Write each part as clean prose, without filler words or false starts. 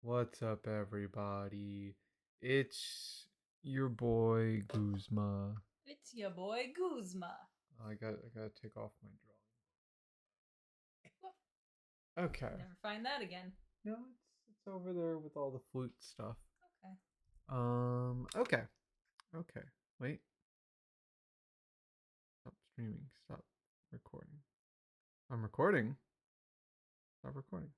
What's up, everybody? It's your boy Guzma. It's your boy Guzma. I gotta take off my Whoop, drawing. Okay. never find that again. No, it's over there with all the flute stuff. Okay. Okay. Okay. Wait. Stop streaming. Stop recording. I'm recording. Stop recording.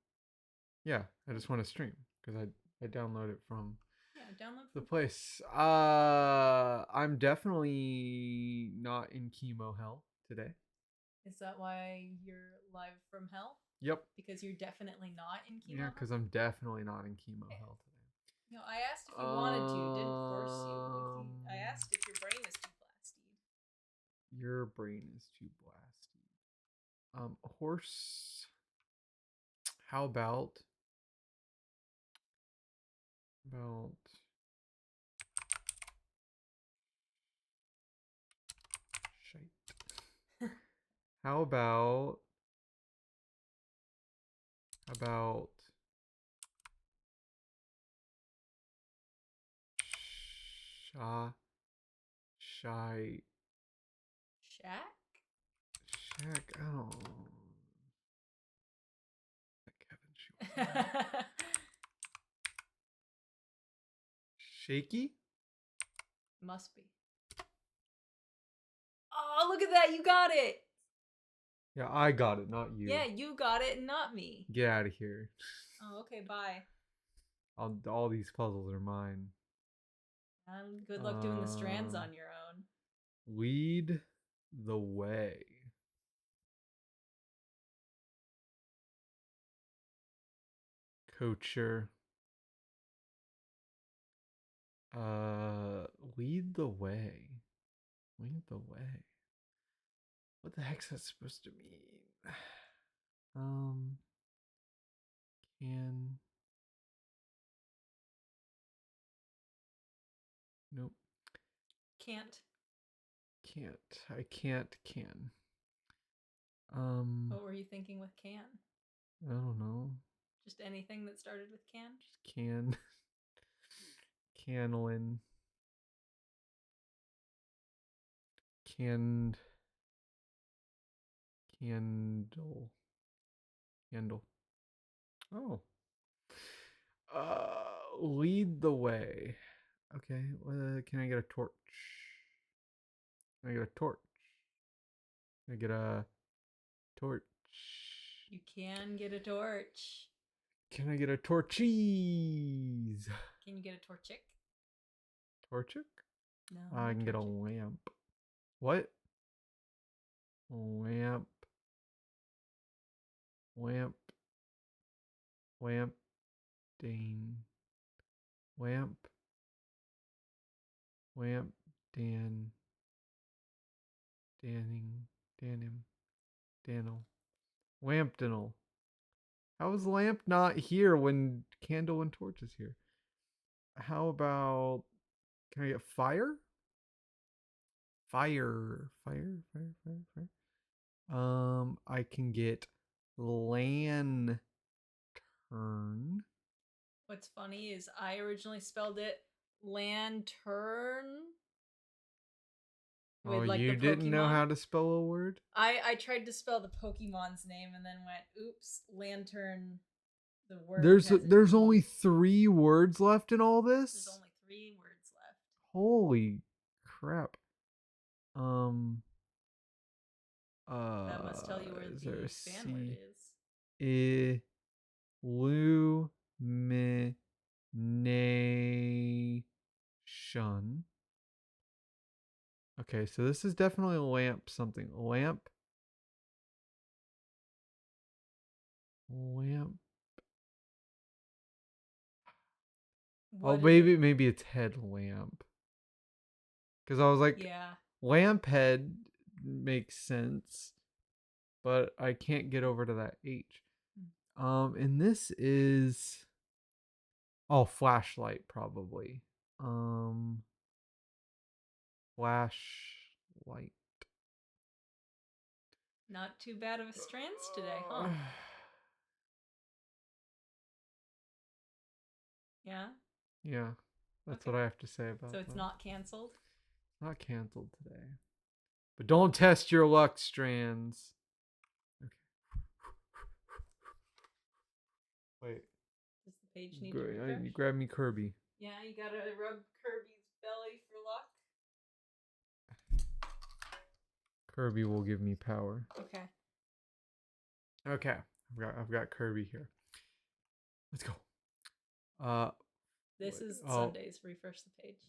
Yeah, I just want to stream because I download it from Yeah, download the from place. I'm definitely not in chemo hell today. Is that why you're live from hell? Yep. Because you're definitely not in chemo Yeah, hell? because I'm definitely not in chemo Okay. hell I asked if today. you wanted to, didn't force you. I asked if your brain is too blasty. Your brain is too blasty. Horse. How about shite? How about sha shy Shack? shack? Oh, thank heaven she was shaky. Must be. Oh, look at that. You got it. Yeah, I got it, not you. Yeah, you got it, not me. Get out of here. Oh, okay, bye. All these puzzles are mine. Good luck doing the strands on your own. Lead the way. Coacher. Lead the way. Lead the way. What the heck's that supposed to mean? Um, can. Nope. Can't. Can't. I can't. Can. What were you thinking with can? I don't know. Just anything that started with can? Just can. Canlin. Canned. Candle. Candle. Oh. Lead the way. Okay. Can I get a torch? Can I get a torch? Can I get a torch? You can get a torch. Can I get a torchies? Can you get a torchic? Torchic? No. I no can get a torchic. lamp. What? Lamp. Lamp. Lamp. Dane. Lamp. Lamp. Dan. Danning. Danim. Danil. Lampdinal. How is lamp not here when candle and torch is here? How about, can I get fire? Fire. Fire. Fire. Fire. Fire. I can get lantern. What's funny is I originally spelled it lantern Oh, with like you the didn't know Pokemon. how to spell a word? I tried to spell the Pokemon's name and then went, oops, lantern. The word has There's an E. only 3 words left in all There's this? only 3 words left. Holy crap. That must tell you where Is there the a fan word C? is. Illumination. Okay, so this is definitely a lamp something. Lamp. Lamp. Oh, What is it? maybe it's headlamp. Because I was like, Yeah. lamp head makes sense, but I can't get over to that H. And this is, oh, flashlight probably. Flashlight. Not too bad of a strands today, huh? Yeah. Yeah, that's Okay. what I have to say about So it's that. not canceled. Not canceled today. But don't test your luck, Strands. Okay. Wait. Does the page need to refresh? You grab me Kirby. Yeah, you gotta rub Kirby's belly for luck. Kirby will give me power. Okay. Okay. I've got Kirby here. Let's go. This is Sunday's. Refresh the page.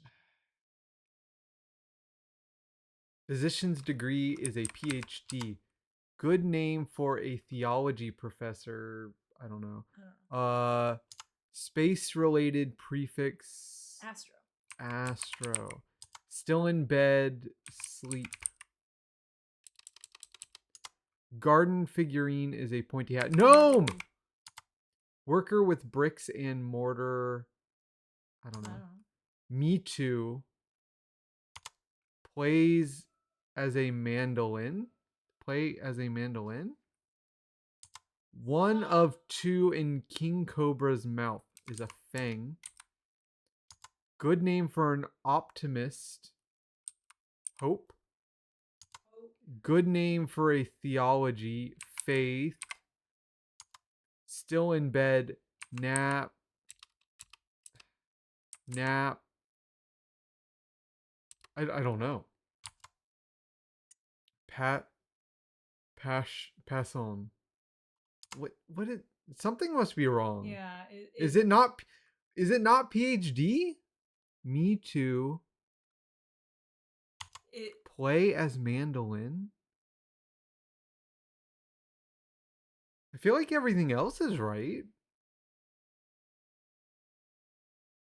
Physician's degree is a PhD. Good name for a theology professor. I don't know. Space related prefix. Astro. Astro. Still in bed. Sleep. Garden figurine is a pointy hat. Gnome! Worker with bricks and mortar. I don't know. Me Too. Plays as a mandolin. Play as a mandolin. One of two in King Cobra's mouth is a fang. Good name for an optimist. Hope. Good name for a theology. Faith. Still in bed. Nap. I don't know. Pass on. What is something must be wrong. Yeah. Is it not PhD? Me Too. Play as mandolin. I feel like everything else is right.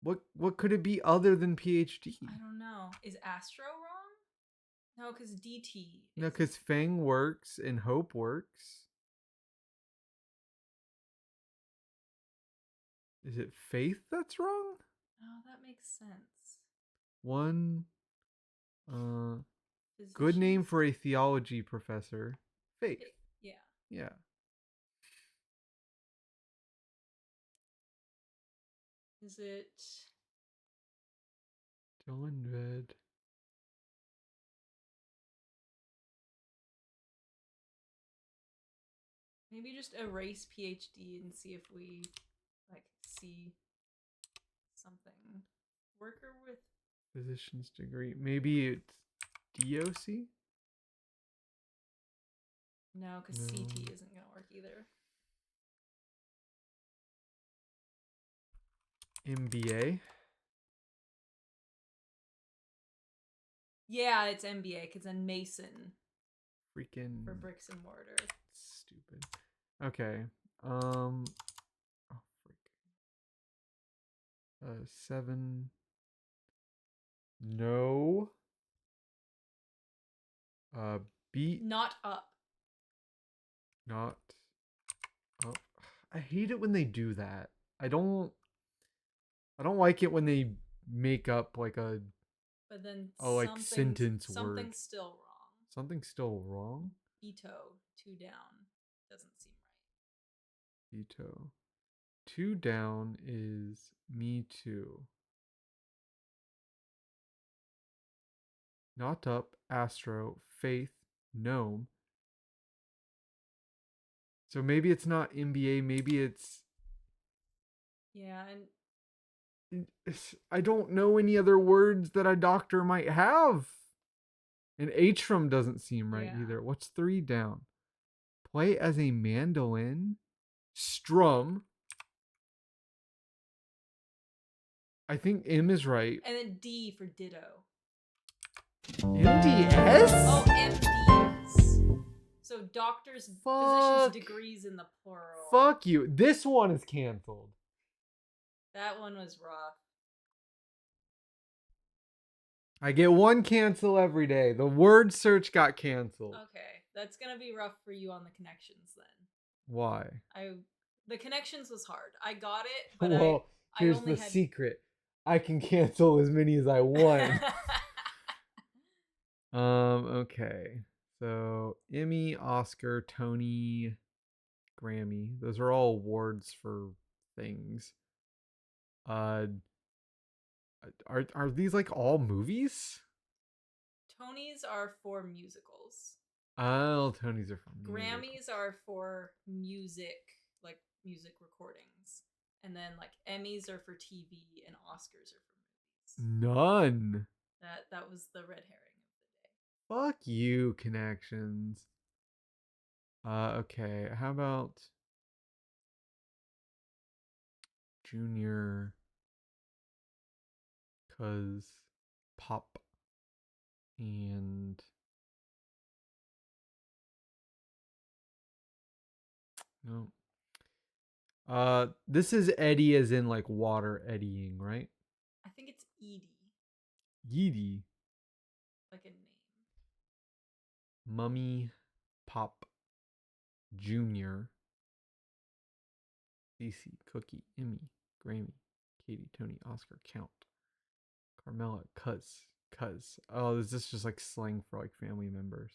What could it be other than PhD? I don't know. Is Astro wrong? No, because DT. No, because Fang works and Hope works. Is it Faith that's wrong? Oh, that makes sense. One. Good name for a theology professor. Faith. Yeah. Yeah. Is it? Still in bed. Maybe just erase PhD and see if we see something. Worker with Physician's degree. Maybe it's DOC? No, because CT isn't going to work either. MBA? Yeah, it's MBA because then Mason. Freaking. For bricks and mortar. Stupid. Okay. Oh, freak. 7. No. Beat. Not up. Not up. I hate it when they do that. I don't like it when they make up like a. But then sentence word. Something's still wrong. Something's still wrong? Ito, 2 down. Doesn't seem right. Ito. 2 down is Me Too. Not up, Astro, Faith, Gnome. So maybe it's not MBA, maybe it's. Yeah, and I don't know any other words that a doctor might have. And Atrum doesn't seem right either. What's 3 down? Play as a mandolin. Strum. I think M is right. And then D for ditto. MDS? Oh, MDs. So doctors, physicians' degrees in the plural. Fuck you. This one is canceled. That one was rough. I get 1 cancel every day. The word search got canceled. Okay, that's gonna be rough for you on the connections then. Why? The connections was hard. I got it, but well, here's the secret. I can cancel as many as I want. Okay. So Emmy, Oscar, Tony, Grammy. Those are all awards for things. Uh, are these like all movies? Tonys are for musicals. Oh, Tony's are from music. Grammys are for music, like music recordings. And then like Emmys are for TV and Oscars are for movies. None. That was the red herring of the day. Fuck you, connections. Okay. How about Junior? Cause pop and no. This is Eddie as in like water eddying, right? I think it's Edie, Yeedy. like a name. Mummy, Pop, Junior, Cece, Cookie, Emmy, Grammy, Katie, Tony, Oscar, Count, Carmela, Cuz. Oh, is this just like slang for like family members?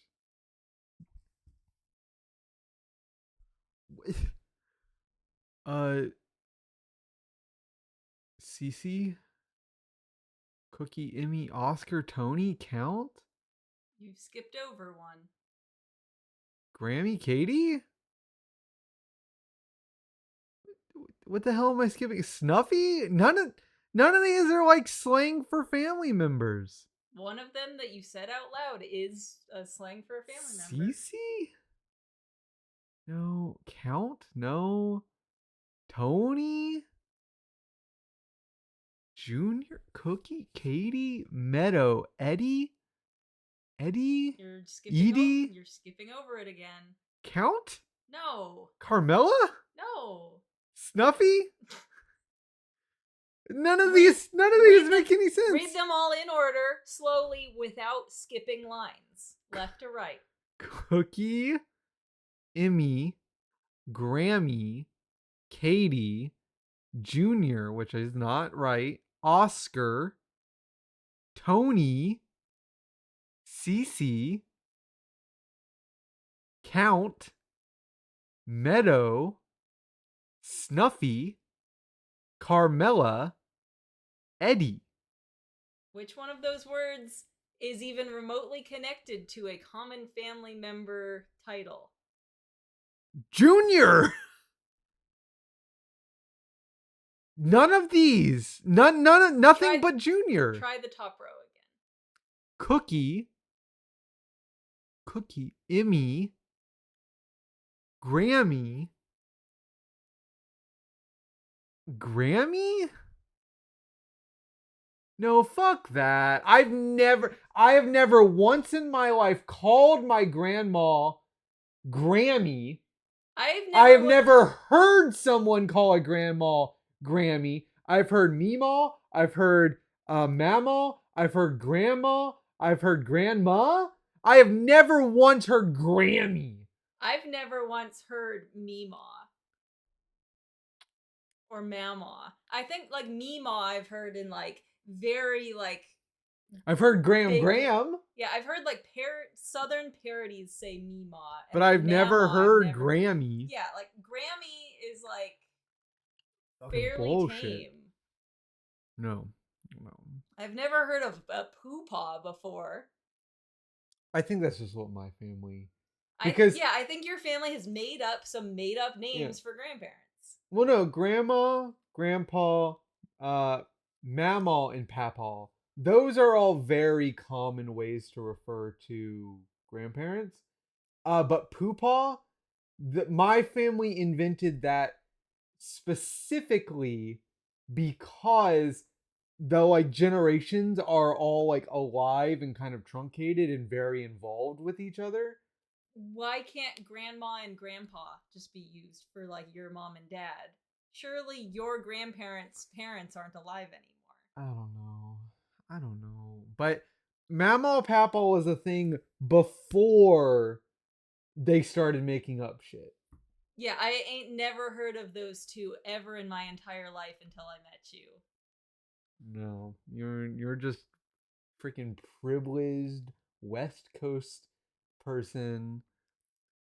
uh, Cece, Cookie, Emmy, Oscar, Tony, Count, You've skipped over one. Grammy, Katie. What the hell am I skipping? Snuffy? None of these are like slang for family members. One of them that you said out loud is a slang for a family member. Cece? No. Count? No. Tony? Junior? Cookie? Katie? Meadow? Eddie? You're skipping Edie? you're skipping over it again. Count? No. Carmela? No. Snuffy? None of Read- these read make any sense. Read them all in order, slowly, without skipping lines. Left to right. Cookie, Emmy, Grammy, Katie, Junior, which is not right, Oscar, Tony, Cece, Count, Meadow, Snuffy, Carmela, Eddie. Which one of those words is even remotely connected to a common family member title? Junior. None of these. Nothing but Junior. Try the top row again. Cookie, Emmy, Grammy. No, fuck that. I have never once in my life called my grandma Grammy. I have never heard someone call a grandma Grammy. I've heard Meemaw. I've heard Mama. I've heard Grandma. I've heard Grandma. I have never once heard Grammy. I've never once heard Meemaw. Or Mamaw. I think like Meemaw I've heard in like very like I've heard Graham big, Graham. Yeah, I've heard like southern parodies say Meemaw. But I've never heard Grammy. Yeah, like Grammy is like fucking fairly bullshit. tame. No. I've never heard of a poo-paw before. I think that's just what my family. I think your family has made up some made up names for grandparents. Well, no, grandma, grandpa, mamaw, and papaw. Those are all very common ways to refer to grandparents. But poopaw, my family invented that specifically because the like generations are all like alive and kind of truncated and very involved with each other. Why can't grandma and grandpa just be used for like your mom and dad? Surely your grandparents' parents aren't alive anymore. I don't know. But Mama Papa was a thing before they started making up shit. Yeah, I ain't never heard of those two ever in my entire life until I met you. No, you're just freaking privileged West Coast person.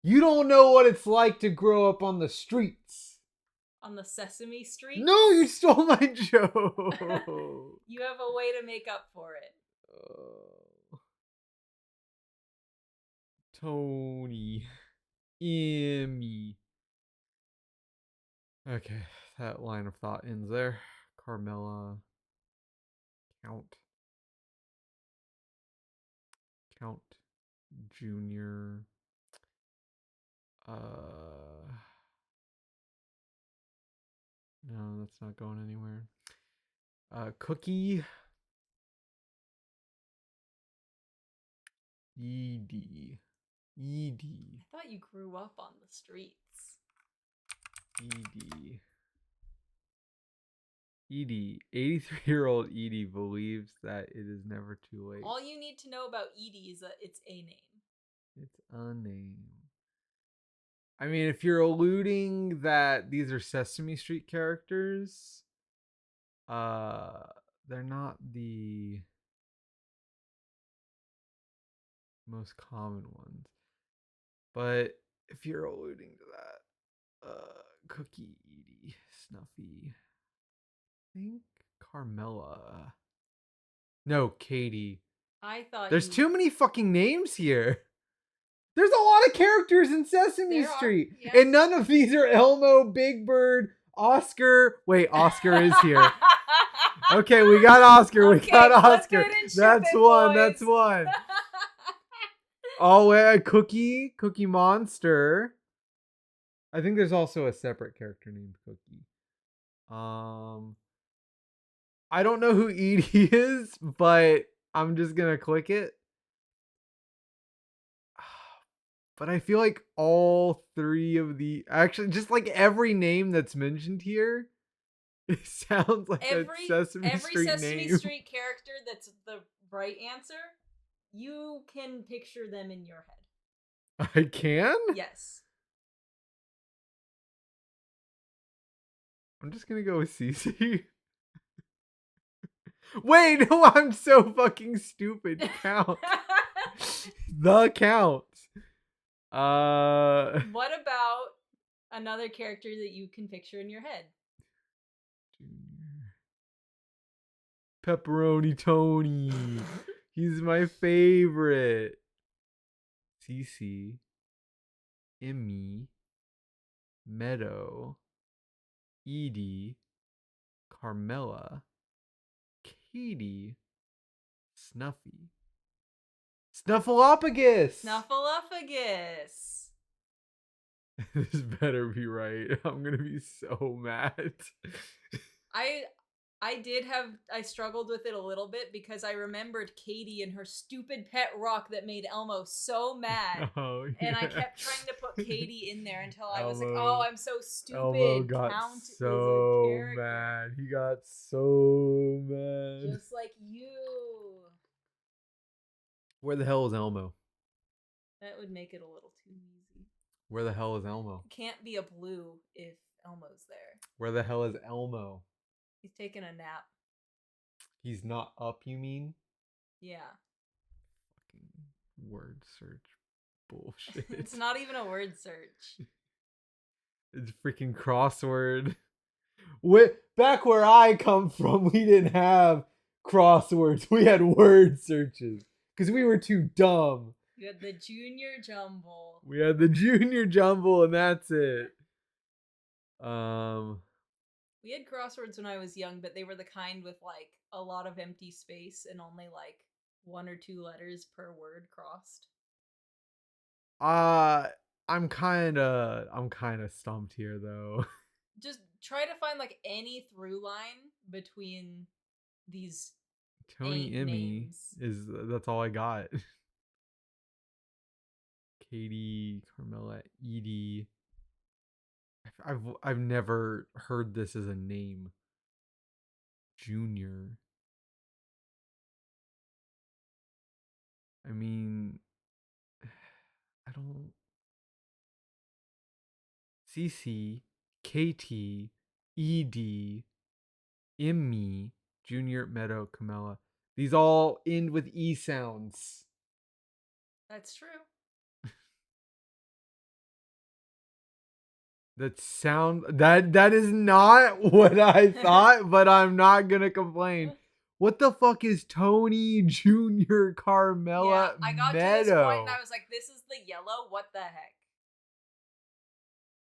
You don't know what it's like to grow up on the streets. on the Sesame Street. No, you stole my joke. You have a way to make up for it. Tony. Emmy. Okay, that line of thought ends there. Carmela. Count. Count. Junior. No, that's not going anywhere. Cookie. Edie. Edie. I thought you grew up on the streets. Edie. Edie. 83-year-old Edie believes that it is never too late. All you need to know about Edie is that it's a name. It's a name. I mean, if you're alluding that these are Sesame Street characters, they're not the most common ones. But if you're alluding to that, Cookie, Edie, Snuffy, I think Carmela. No, Katie. I thought There's too many fucking names here. There's a lot of characters in Sesame Street. Yeah. And none of these are Elmo, Big Bird, Oscar. Wait, Oscar is here. Okay, we got Oscar. Okay, we got let's Oscar. get in That's shipping, one. boys. That's one. Oh, wait, Cookie Monster. I think there's also a separate character named Cookie. I don't know who Edie is, but I'm just gonna click it. But I feel like all three of the actually just like every name that's mentioned here, it sounds like a Sesame every Street Sesame name. Street character that's the right answer, you can picture them in your head. I can? Yes. I'm just gonna go with Cece. Wait, no, I'm so fucking stupid. Count. The Count. What about another character that you can picture in your head? Junior. Pepperoni Tony. He's my favorite. Cece. Emmy. Meadow. Edie. Carmela. Katie. Snuffy. Snuffleupagus! Snuffleupagus. This better be right. I'm gonna be so mad. I struggled with it a little bit because I remembered Katie and her stupid pet rock that made Elmo so mad. Oh, yeah. And I kept trying to put Katie in there until I was like, Elmo- oh, I'm so stupid. Elmo got Count is a so character. mad. He got so mad. Just like you. Where the hell is Elmo? That would make it a little too easy. Where the hell is Elmo? Can't be a blue if Elmo's there. Where the hell is Elmo? He's taking a nap. He's not up, you mean? Yeah. Fucking word search bullshit. It's not even a word search. It's freaking crossword. Back where I come from, we didn't have crosswords. We had word searches. Because we were too dumb. You had the junior jumble. We had the junior jumble, and that's it. We had crosswords when I was young, but they were the kind with like a lot of empty space and only like 1 or 2 letters per word crossed. I'm kind of stumped here though. Just try to find like any through line between these Tony 8 Emmy names. that's all I got. Katie, Carmela, Edie. I've never heard this as a name. Junior. I mean, I don't. CC, KT, ED, Emmy, Junior, Meadow, Camilla. These all end with E sounds. That's true. That is not what I thought, but I'm not gonna complain. What the fuck is Tony Jr. Yeah, Carmela I got to this point and Meadow? I was like, this is the yellow? What the heck?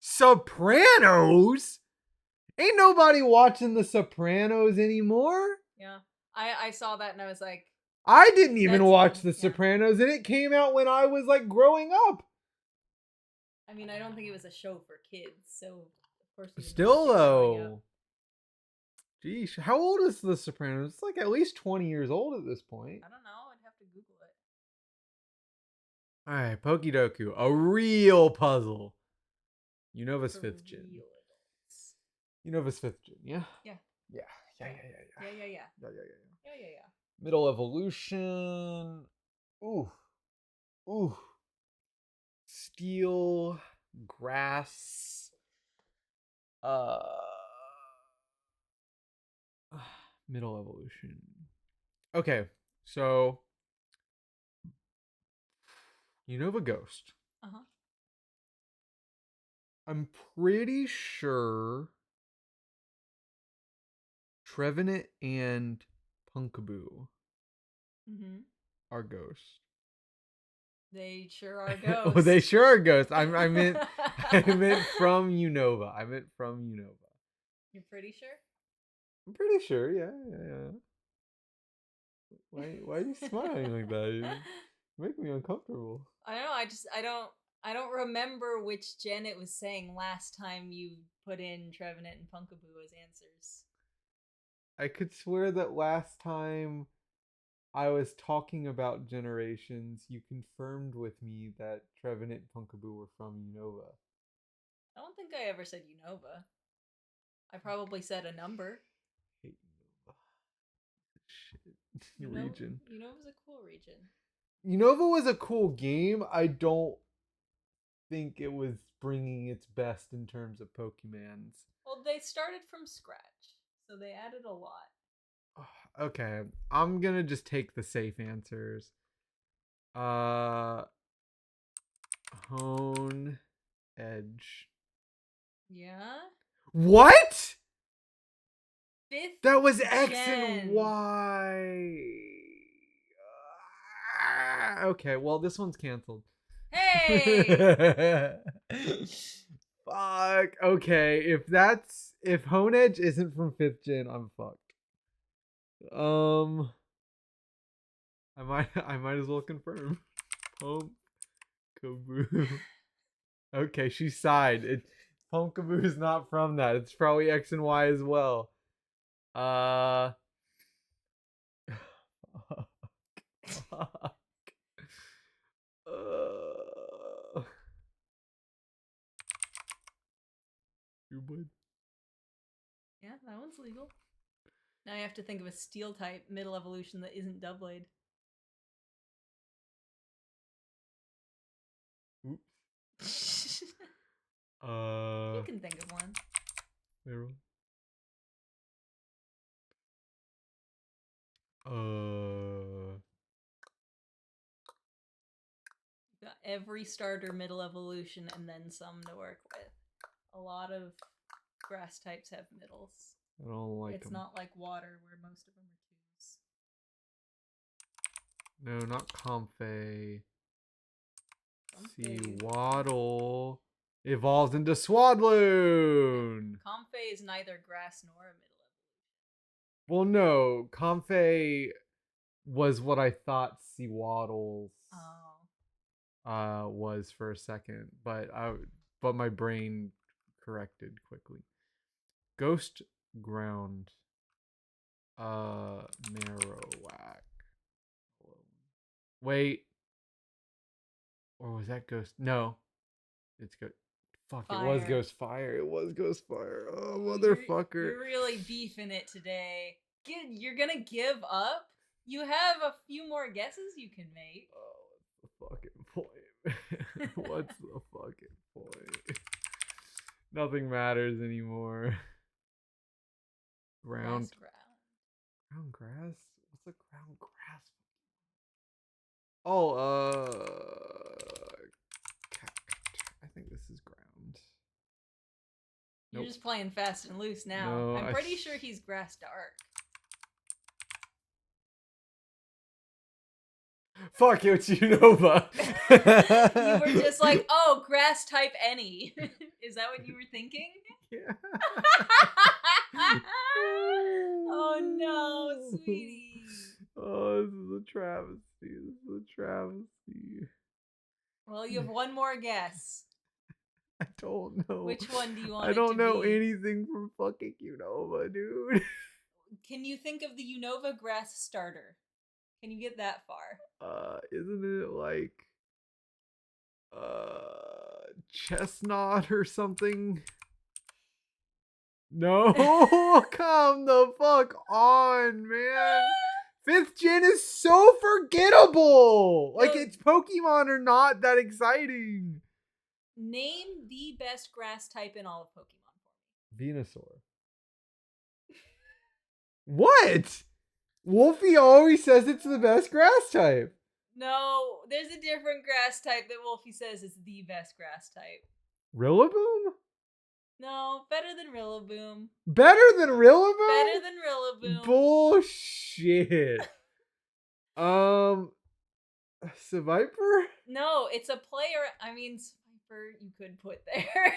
Sopranos? Ain't nobody watching The Sopranos anymore. Yeah. I saw that and I was like, I didn't even That's watch even- The yeah. Sopranos, and it came out when I was like growing up. I mean, I don't think it was a show for kids, so of course you didn't Still watch it growing up. though. Geesh, how old is The Sopranos? It's like at least 20 years old at this point. I don't know. I'd have to Google it. Alright, Pokidoku. A real puzzle. Unova's For 5th gen. real adults. Unova's 5th gen, yeah? Yeah. Yeah. Yeah. Yeah. Middle evolution. Ooh. Ooh. Steel. Grass. Middle evolution. Okay, so Unova Ghost. Uh-huh. I'm pretty sure Trevenant and Punkaboo Mm-hmm. are ghosts. They sure are ghosts. Oh, they sure are ghosts. I meant from Unova. You're pretty sure? I'm pretty sure. Yeah. Why are you smiling like that? You make me uncomfortable. I don't know. I don't remember which gen it was saying last time you put in Trevenant and Punkaboo as answers. I could swear that last time I was talking about generations, you confirmed with me that Trevenant and Punkaboo were from Unova. I don't think I ever said Unova. I probably said a number. I hate Unova. Shit. Region. Unova's a cool region. Unova was a cool game. I don't think it was bringing its best in terms of Pokemons. Well, they started from scratch, so they added a lot. Okay, I'm gonna just take the safe answers. Hone, Edge. Yeah? What? 5th That was X gen. and Y. Okay, well this one's canceled. Hey! Fuck. Okay, if Hone Edge isn't from 5th gen, I'm fucked. I might as well confirm. Pump Kaboo. Okay, she sighed. Pumpkaboo is not from that. It's probably X and Y as well. Fuck. Your bud. Yeah, that one's legal. Now you have to think of a steel type middle evolution that isn't Doublade. Oops. You can think of one. Meryl. You got every starter middle evolution and then some to work with. A lot of grass types have middles. I don't like It's them. not like water where most of them are twos. No, not Comfey. See, Comfey. Waddle evolves into Swadloon. Comfey is neither grass nor a middle evolution. Well, no, Comfey was what I thought Seawaddle's was for a second, but my brain corrected quickly. Ghost Ground, Marowak. Wait, or was that Ghost? No, it's good. Fuck, Fire. It was Ghost Fire. It was Ghost Fire. Oh, motherfucker. You're really beefing it today. You're gonna give up? You have a few more guesses you can make. Oh, what's the fucking point? What's the fucking point? Nothing matters anymore. Ground grass? What's a ground grass? Oh, I think this is ground. You're Nope. just playing fast and loose now. No, I'm pretty sure he's grass dark. Fuck, it's Unova. You were just like, oh, grass type any. Is that what you were thinking? Yeah. Oh no, sweetie. Oh, this is a travesty. This is a travesty. Well, you have one more guess. I don't know. Which one do you want I it to don't know be? anything from fucking Unova, dude. Can you think of the Unova grass starter? Can you get that far? Isn't it like chestnut or something? No, come the fuck on, man. 5th gen is so forgettable. Like, No. its Pokemon are not that exciting. Name the best grass type in all of Pokemon for me. Venusaur. What? Wolfie always says it's the best grass type. No, there's a different grass type that Wolfie says is the best grass type. Rillaboom? No, better than Rillaboom. Better than Rillaboom? Better than Rillaboom. Bullshit. Seviper? No, it's a player. I mean, Sniper you could put there.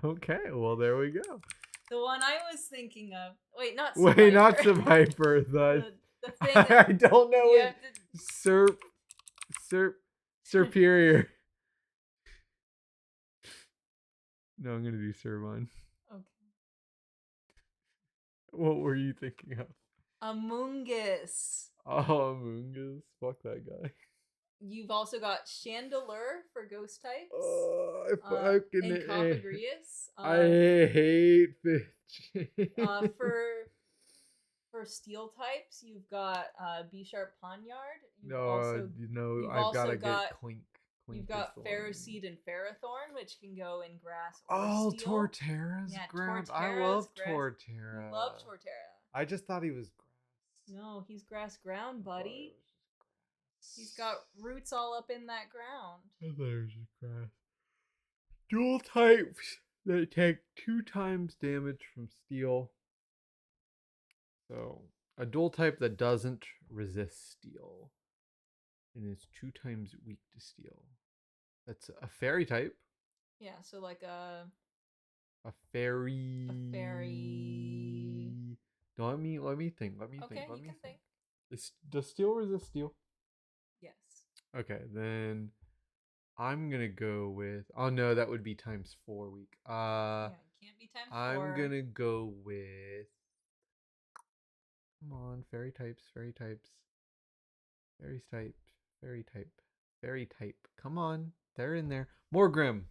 Okay, well, there we go. The one I was thinking of. Wait, not Seviper. Wait, not Seviper. the thing that I don't know. you have to... Superior. No, I'm gonna do Servine. Okay. What were you thinking of? Amoonguss. Oh, Mungus. Fuck that guy. You've also got Chandelure for ghost types. Oh, I fucking and Cofagrius. I hate fish. For steel types, you've got B-Sharp Ponyard. I've got to get Clink. You've got Ferroseed and Ferrothorn, which can go in grass or steel. Torterra's ground. I love Torterra. You love Torterra. I just thought he was grass. No, he's grass ground, buddy. He's got roots all up in that ground. I thought it was just grass. Dual types that take 2 times damage from steel. So, a dual type that doesn't resist steel and is 2 times weak to steel. That's a fairy type. Yeah, so like a fairy. No, let me think. Okay, you can think. Does steel resist steel? Yes. Okay, then I'm gonna go with. Oh no, that would be times 4 weak. Yeah, it can't be times 4. I'm gonna go with. Come on, fairy types. Fairy type. Come on, they're in there. Morgrim.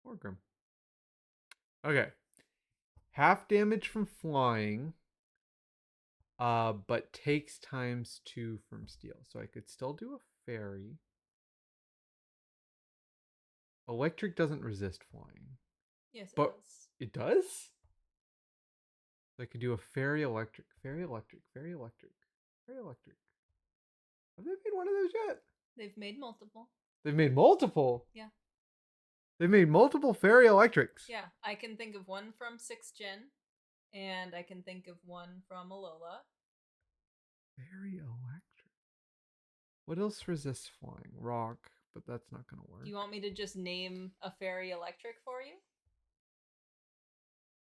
Morgrim. Okay. Half damage from flying. But takes times 2 from steel. So I could still do a fairy. Electric doesn't resist flying. Yes, it but does. It does? So I could do a fairy electric. Have they made one of those yet? They've made multiple. They've made multiple? Yeah. They've made multiple fairy electrics. Yeah, I can think of one from 6th gen, and I can think of one from Alola. Fairy electric. What else resists flying? Rock, but that's not going to work. Do you want me to just name a fairy electric for you?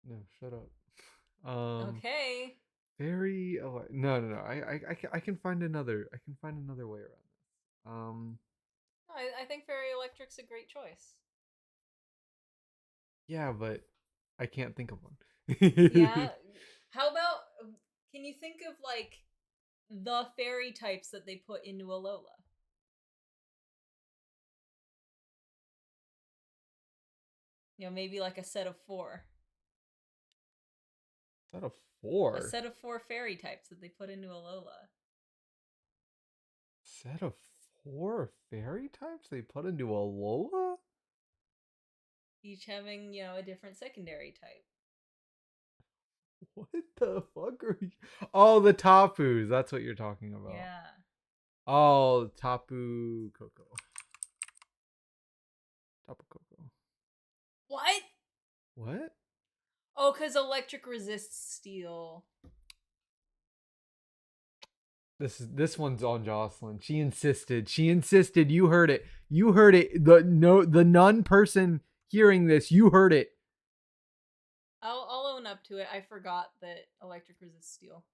No, shut up. Okay. Fairy no. I can find another. I can find another way around this. I think fairy electric's a great choice. Yeah, but I can't think of one. Yeah. How about, can you think of like the fairy types that they put into Alola? You know, maybe like a set of 4. Set of 4? A set of 4 fairy types that they put into Alola. Set of 4 fairy types they put into Alola? Each having, a different secondary type. What the fuck are you? Oh, the Tapus. That's what you're talking about. Yeah. Oh, Tapu Koko. Tapu Koko. What? What? Oh, because electric resists steel. This one's on Jocelyn. She insisted. She insisted. You heard it. You heard it. The nun person hearing this, you heard it. I'll own up to it. I forgot that electric resists steel.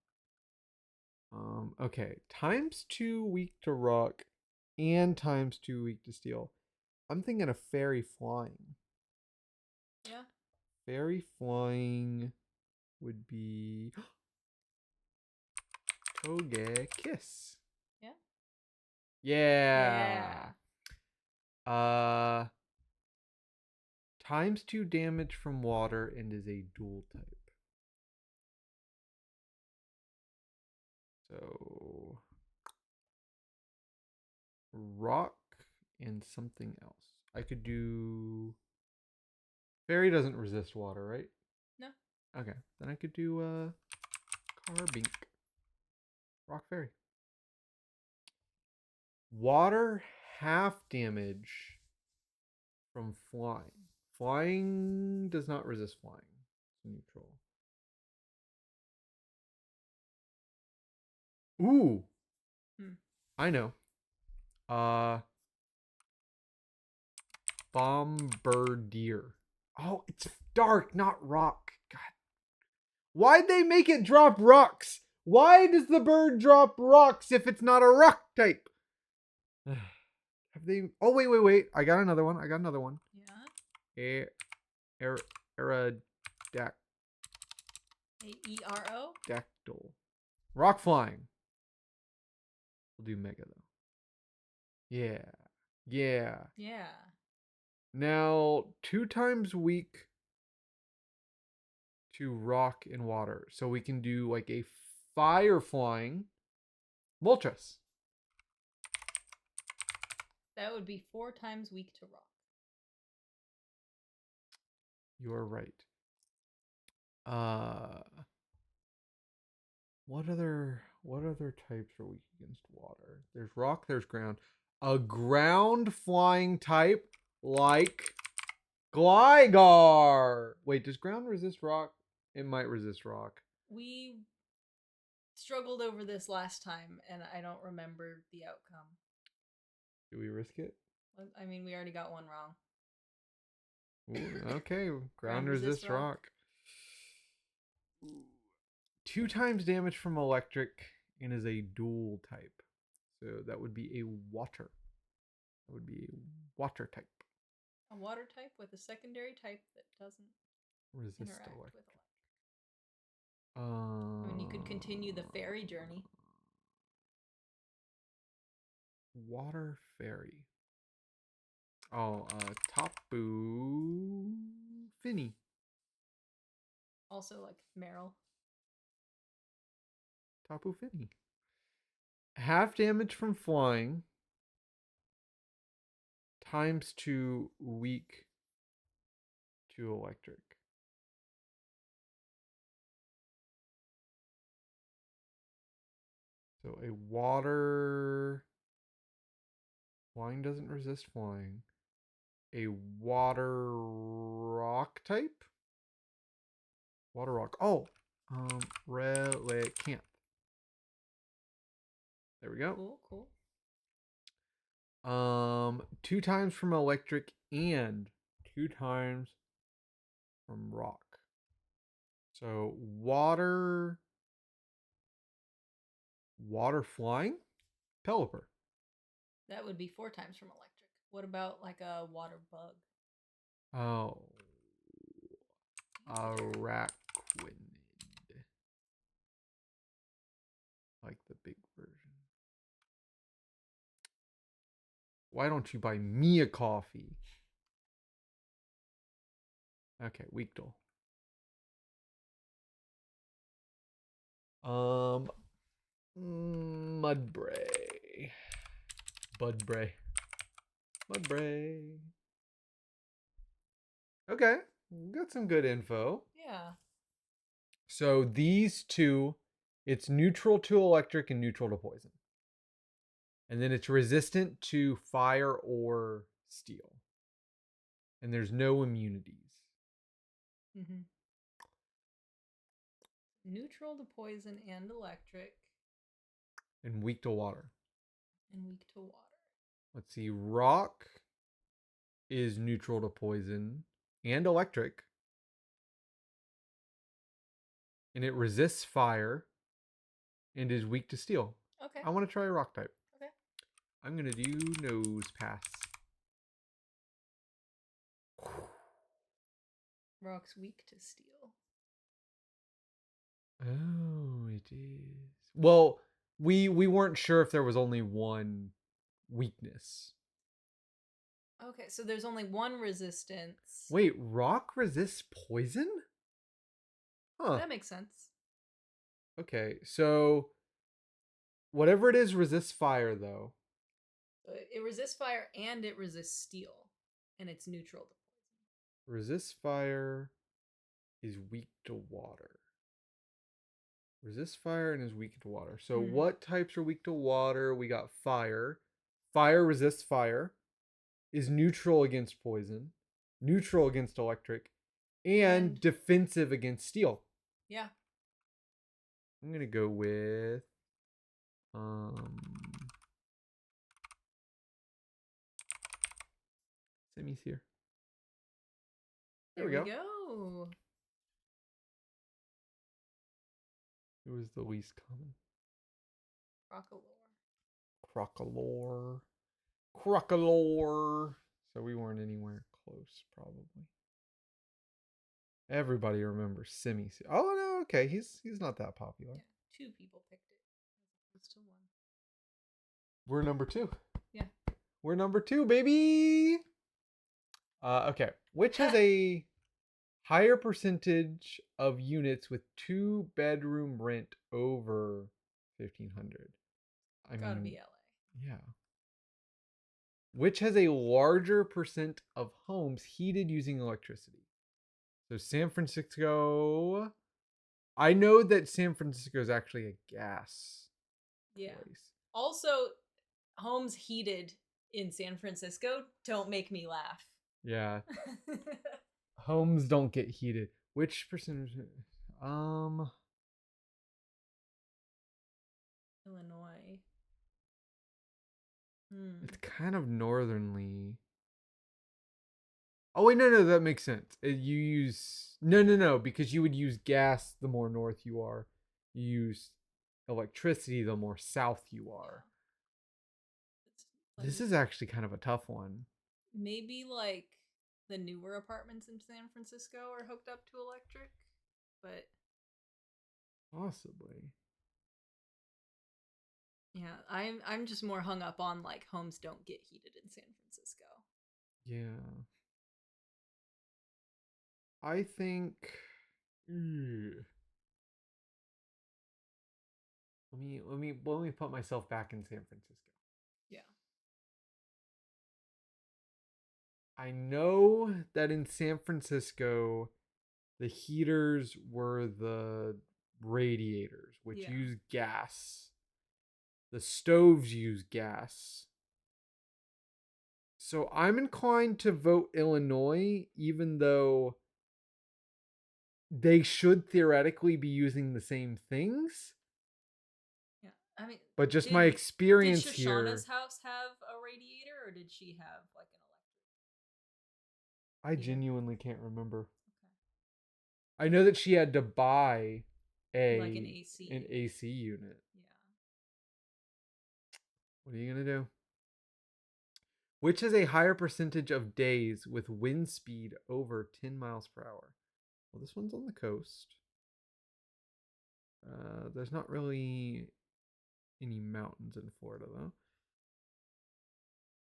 Okay. Times 2 weak to rock and times 2 weak to steel. I'm thinking of fairy flying. Yeah. Fairy flying would be Togekiss. Yeah. Yeah. Yeah. Times 2 damage from water and is a dual type. So rock and something else. I could do fairy doesn't resist water, right? No. Okay. Then I could do Carbink. Rock fairy. Water half damage from flying. Flying does not resist flying. It's neutral. Ooh. I know. Bombardier. Oh, it's dark, not rock. God. Why'd they make it drop rocks? Why does the bird drop rocks if it's not a rock type? Have they? Oh, wait. I got another one. Yeah. Aerodactyl. AERO? Dactyl. Rock flying. We'll do mega though. Yeah. Yeah. Now, 2 times weak to rock and water. So we can do like a fire flying Moltres. That would be 4 times weak to rock. You are right. What other types are weak against water? There's rock, there's ground. A ground flying type like Gligar. Wait, does ground resist rock? It might resist rock. We struggled over this last time, and I don't remember the outcome. Do we risk it? I mean, we already got one wrong. Ooh, okay, ground resists rock. 2 times damage from electric and is a dual type. So that would be a water. That would be a water type. A water type with a secondary type that doesn't Resist interact electric. with electric. I mean, you could continue the fairy journey. Water fairy. Oh, Tapu Fini. Also, like Meryl. Tapu Fini. Half damage from flying. Times 2 weak to electric. So a water. Flying doesn't resist flying. A water rock type? Water rock. Oh, Relicanth. There we go. Cool. 2 times from electric and 2 times from rock. So water flying? Pelipper. That would be 4 times from electric. What about like a water bug? Oh. Araquanid. Like the big version. Why don't you buy me a coffee? Okay, Weakdal. Mudbray. Budbray. Mudbray. Okay, got some good info. Yeah. So these two, it's neutral to electric and neutral to poison. And then it's resistant to fire or steel. And there's no immunities. Mm-hmm. Neutral to poison and electric. And weak to water. And weak to water. Let's see. Rock is neutral to poison and electric. And it resists fire and is weak to steel. Okay. I want to try a rock type. Okay. I'm going to do nose pass. Rock's weak to steel. Oh, it is. Well, we weren't sure if there was only one weakness. Okay, so there's only one resistance. Wait, rock resists poison? Huh. That makes sense. Okay, so whatever it is resists fire, though. It resists fire and it resists steel, and it's neutral to poison. Resists fire is weak to water. Resists fire and is weak to water. So what types are weak to water? We got fire. Fire resists fire. Is neutral against poison. Neutral against electric. And defensive against steel. Yeah. I'm going to go with... Simi's here. There we go. It was the least common. Crocolore. So we weren't anywhere close, probably. Everybody remembers Simi. Oh no, okay, he's not that popular. Yeah, 2 people picked it as opposed to 1. We're number 2. Yeah. We're number 2, baby. Okay, which has a higher percentage of units with 2-bedroom rent over 1,500? Gotta be LA. Yeah. Which has a larger percent of homes heated using electricity? So San Francisco. I know that San Francisco is actually a gas place. Also, homes heated in San Francisco don't make me laugh. Yeah. Homes don't get heated. Which percentage? Illinois. It's kind of northernly. Oh wait, no, that makes sense. You use no, because you would use gas the more north you are. You use electricity the more south you are. This is actually kind of a tough one. Maybe like the newer apartments in San Francisco are hooked up to electric, but possibly. Yeah, I'm just more hung up on like homes don't get heated in San Francisco. Yeah. I think let me put myself back in San Francisco. Yeah. I know that in San Francisco the heaters were the radiators, which use gas. The stoves use gas. So I'm inclined to vote Illinois, even though they should theoretically be using the same things. Yeah, I mean, but just my experience did here. Did Shoshana's house have a radiator, or did she have like an electric? I genuinely can't remember. Okay. I know that she had to buy like an AC unit. Yeah. What are you gonna do? Which has a higher percentage of days with wind speed over 10 miles per hour? Well, this one's on the coast. There's not really any mountains in Florida,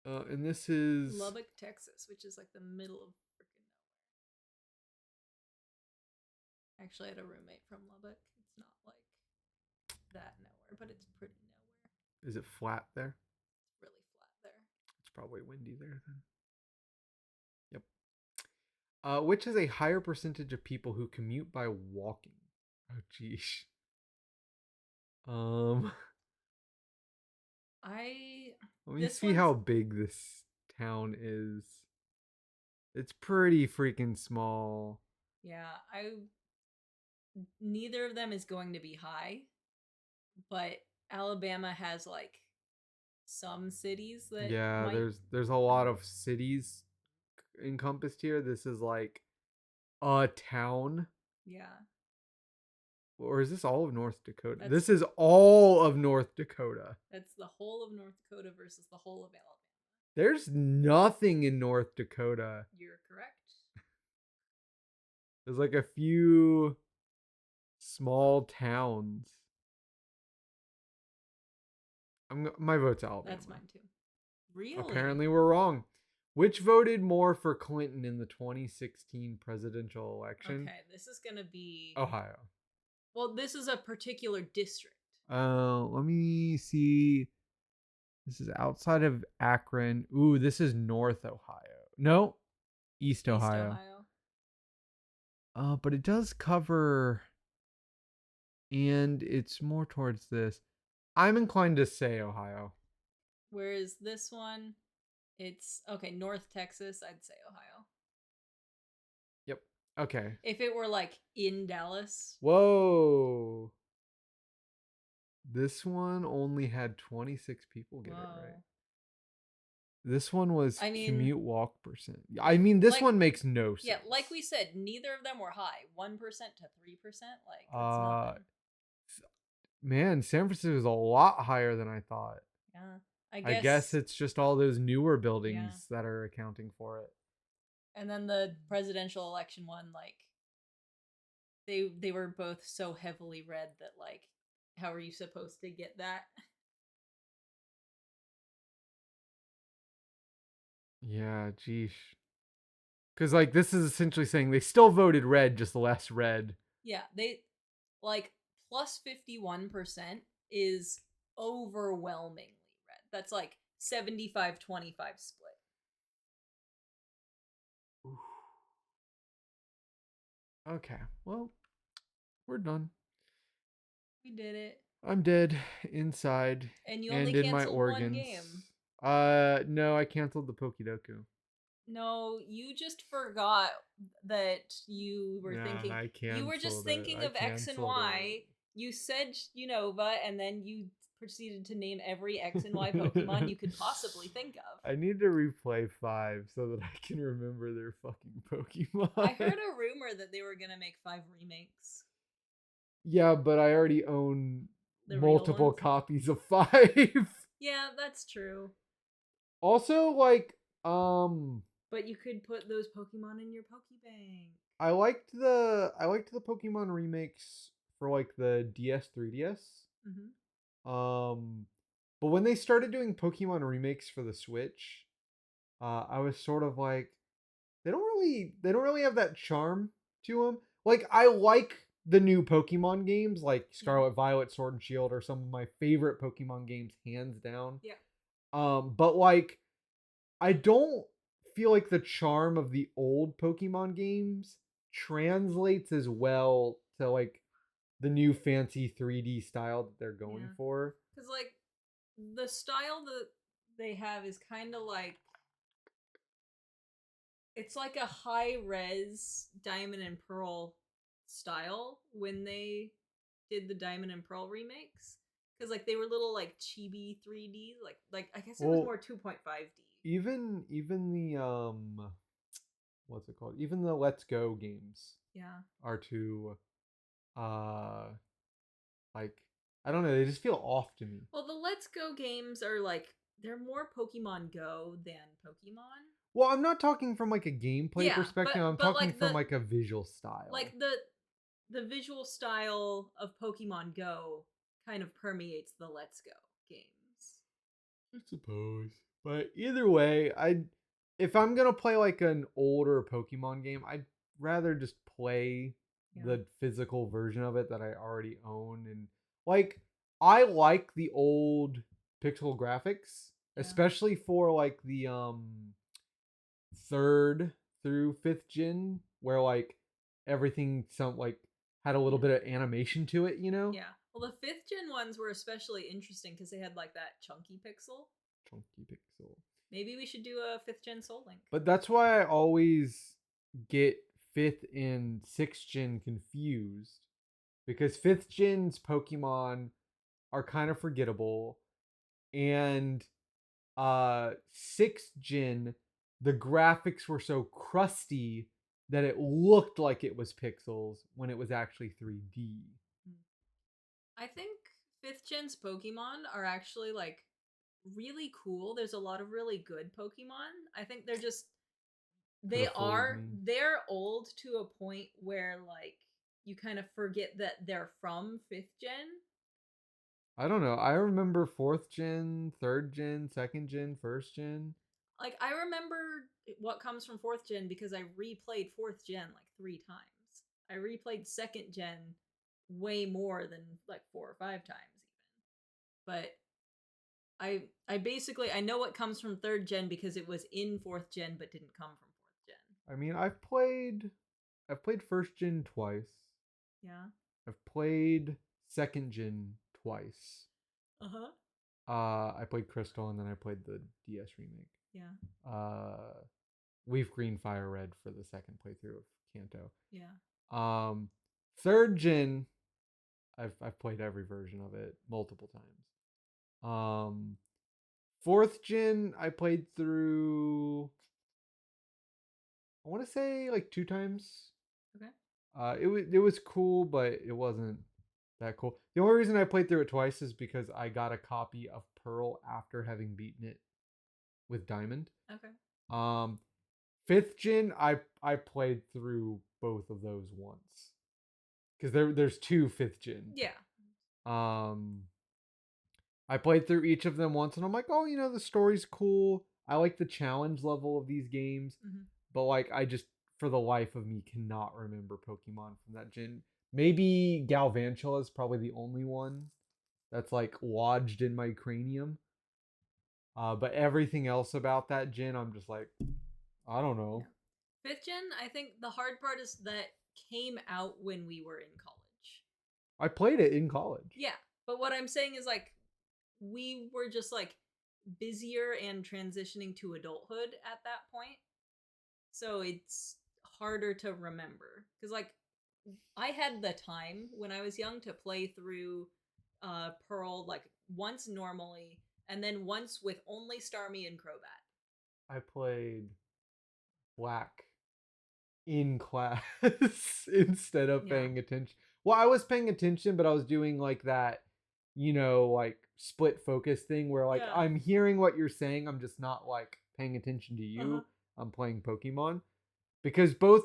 though. And this is... Lubbock, Texas, which is like the middle of freaking nowhere. Actually, I had a roommate from Lubbock. It's not like that nowhere, but it's pretty nowhere. Is it flat there? It's really flat there. It's probably windy there, then. Yep. Which has a higher percentage of people who commute by walking? Oh, geez. Let me This see one's how big this town is. It's pretty freaking small. yeah, I neither of them is going to be high, but Alabama has like some cities that Yeah, might there's a lot of cities encompassed here. This is like a town. yeah. Or is this all of North Dakota? That's This is all of North Dakota. that's the whole of North Dakota versus the whole of Alabama. There's nothing in North Dakota. You're correct. There's like a few small towns. My vote's Alabama. That's mine too. Really? Apparently, we're wrong. Which voted more for Clinton in the 2016 presidential election? Okay, this is gonna be Ohio. well, this is a particular district. Let me see. This is outside of Akron. Ooh, this is North Ohio. No, East East Ohio. Ohio. But it does cover, and it's more towards this. I'm inclined to say Ohio. Whereas this one, it's okay, North Texas, I'd say Ohio. Yep. Okay. If it were like in Dallas. Whoa. This one only had 26 people get it right. This one was commute walk percent. I mean, this one makes no sense. Yeah, like we said, neither of them were high. 1% to 3%, like that's nothing. Man, San Francisco is a lot higher than I thought. Yeah. I guess it's just all those newer buildings that are accounting for it. And then the presidential election one, like they were both so heavily red that like how are you supposed to get that? Yeah, geesh. Because like this is essentially saying they still voted red, just less red. Yeah, they like plus 51% is overwhelmingly red. That's like 75-25 split. Oof. Okay, well, we're done. We did it. I'm dead inside And you and only in my canceled organs. one game. No, I canceled the Pokidoku. No, you just forgot that you were thinking. You were just thinking of X and Y. You said Unova, and then you proceeded to name every X and Y Pokemon you could possibly think of. I need to replay 5 so that I can remember their fucking Pokemon. I heard a rumor that they were gonna make 5 remakes. Yeah, but I already own multiple copies of 5. Yeah, that's true. Also, like, but you could put those Pokemon in your Pokebank. I liked the Pokemon remakes for like the DS 3DS. But when they started doing Pokemon remakes for the Switch, I was sort of like, they don't really have that charm to them. Like, I like the new Pokemon games, like Scarlet Violet, Sword and Shield, are some of my favorite Pokemon games, hands down. Yeah. But like, I don't feel like the charm of the old Pokemon games translates as well to like the new fancy 3D style that they're going for. Because like the style that they have is kind of like it's like a high res Diamond and Pearl style when they did the Diamond and Pearl remakes. Because like they were little like chibi 3D, like I guess it was more 2.5D. Even the what's it called? Even the Let's Go games. Are too like, I don't know, they just feel off to me. Well, the Let's Go games are like they're more Pokemon Go than Pokemon. Well, I'm not talking from like a gameplay perspective. I'm talking like from like a visual style. Like the visual style of Pokemon Go kind of permeates the Let's Go games. I suppose. But either way, if I'm gonna play like an older Pokemon game, I'd rather just play the physical version of it that I already own. And like, I like the old pixel graphics, especially for like the 3rd through 5th gen, where like everything had a little bit of animation to it, you know? Yeah. Well, the 5th gen ones were especially interesting because they had like that chunky pixel. chunky pixel. Maybe we should do a 5th gen Soul Link. But that's why I always get 5th and 6th gen confused. Because 5th gen's Pokemon are kind of forgettable. And 6th gen, the graphics were so crusty that it looked like it was pixels when it was actually 3D. I think 5th gen's Pokemon are actually like really cool. There's a lot of really good Pokemon. I think they're just they're old to a point where like you kind of forget that they're from 5th gen. I don't know. I remember 4th gen, 3rd gen, 2nd gen, 1st gen. Like I remember what comes from 4th gen because I replayed 4th gen like 3 times. I replayed 2nd gen way more than like 4 or 5 times even. But I basically I know what comes from 3rd gen because it was in 4th gen but didn't come from 4th gen. I mean, I've played 1st gen twice. Yeah. I've played 2nd gen twice. Uh-huh. I played Crystal and then I played the DS remake. Yeah. Leaf Green Fire Red for the second playthrough of Kanto. Yeah. 3rd gen, I've played every version of it multiple times. 4th gen, I played through, I want to say like 2 times. Okay. It was cool, but it wasn't that cool. The only reason I played through it twice is because I got a copy of Pearl after having beaten it with Diamond. Okay. 5th gen, I played through both of those once. Because there's 2 5th gen. Yeah. I played through each of them once and I'm like, oh, the story's cool. I like the challenge level of these games. Mm-hmm. But like I just for the life of me cannot remember Pokemon from that gen. Maybe Galvantula is probably the only one that's like lodged in my cranium. But everything else about that gen, I'm just like, I don't know. Yeah. 5th gen, I think the hard part is that came out when we were in college. I played it in college. Yeah, but what I'm saying is like we were just like busier and transitioning to adulthood at that point. So it's harder to remember because like I had the time when I was young to play through Pearl like once normally and then once with only Starmie and Crobat. I played Black in class instead of paying attention. Well, I was paying attention, but I was doing like that, like split focus thing where like I'm hearing what you're saying, I'm just not like paying attention to you. Uh-huh. I'm playing Pokemon. Because both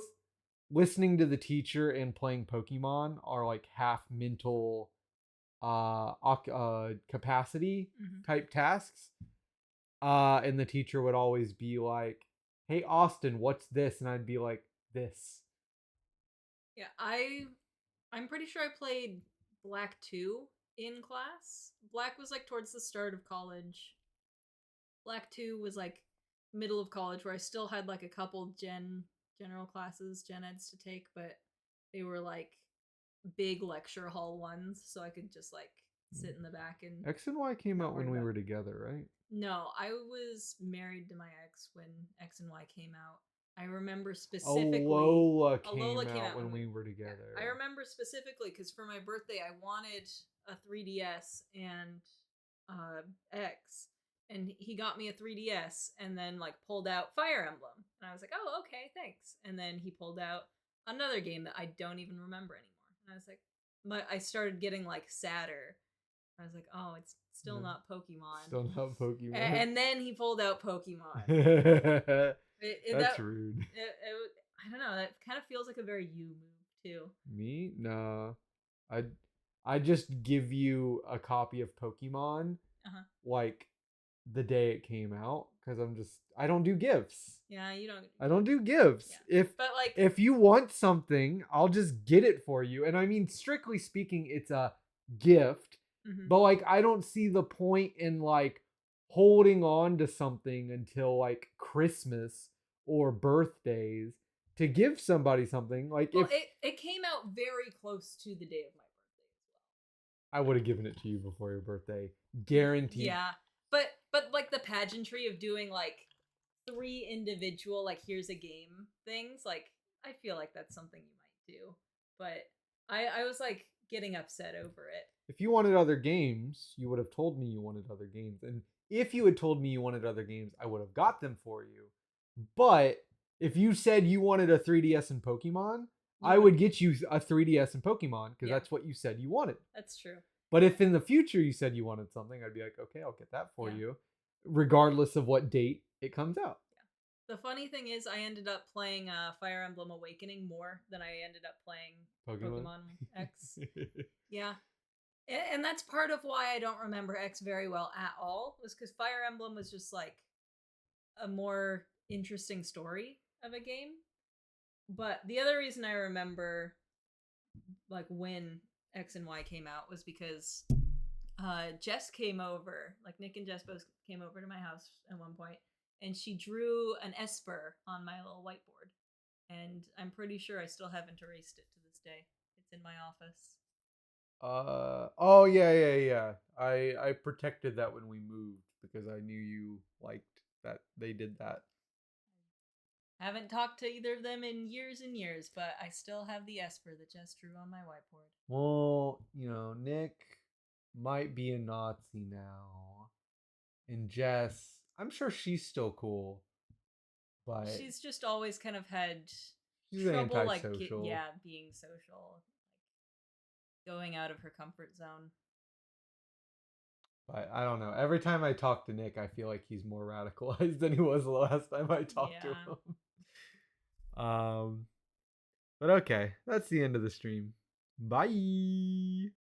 listening to the teacher and playing Pokemon are like half mental capacity type tasks. And the teacher would always be like, "Hey Austin, what's this?" And I'd be like, "This." Yeah, I'm pretty sure I played Black 2 in class. Black was like towards the start of college. Black 2 was like middle of college where I still had like a couple general classes, gen eds to take, but they were like big lecture hall ones, so I could just like sit in the back and X and Y came out when we were together, right? No, I was married to my ex when X and Y came out. I remember specifically. Alola came out when we were together. I remember specifically because for my birthday I wanted a 3DS and X, and he got me a 3DS and then like pulled out Fire Emblem, and I was like, oh okay, thanks. And then he pulled out another game that I don't even remember anymore, and I was like, but I started getting like sadder. I was like, oh, it's still not Pokemon. Still not Pokemon. And then he pulled out Pokemon. That's rude. I don't know. That kind of feels like a very you move too. Me? Nah. I just give you a copy of Pokemon like the day it came out because I don't do gifts. Yeah, you don't. I don't do gifts. Yeah. If you want something, I'll just get it for you. And I mean, strictly speaking, it's a gift. Mm-hmm. But like I don't see the point in like holding on to something until like Christmas or birthdays to give somebody something. Like it came out very close to the day of my birthday as well. I would have given it to you before your birthday. Guaranteed. Yeah. But like the pageantry of doing like 3 individual, like, here's a game things, like, I feel like that's something you might do. But I was like getting upset over it. If you wanted other games, you would have told me you wanted other games. And if you had told me you wanted other games, I would have got them for you. But if you said you wanted a 3DS and Pokemon, I would get you a 3DS and Pokemon because that's what you said you wanted. That's true. But if in the future you said you wanted something, I'd be like, okay, I'll get that for you, regardless of what date it comes out. Yeah. The funny thing is, I ended up playing Fire Emblem Awakening more than I ended up playing Pokemon X. Yeah. And that's part of why I don't remember X very well at all, was because Fire Emblem was just like a more interesting story of a game. But the other reason I remember like when X and Y came out was because Jess came over, like Nick and Jess both came over to my house at one point, and she drew an Esper on my little whiteboard. And I'm pretty sure I still haven't erased it to this day. It's in my office. Oh yeah. I protected that when we moved because I knew you liked that they did that. Haven't talked to either of them in years and years, but I still have the Esper that Jess drew on my whiteboard. Well, Nick might be a Nazi now. And Jess, I'm sure she's still cool. But she's just always kind of had trouble being social. Going out of her comfort zone. But I don't know. Every time I talk to Nick, I feel like he's more radicalized than he was the last time I talked to him. But okay, that's the end of the stream. Bye.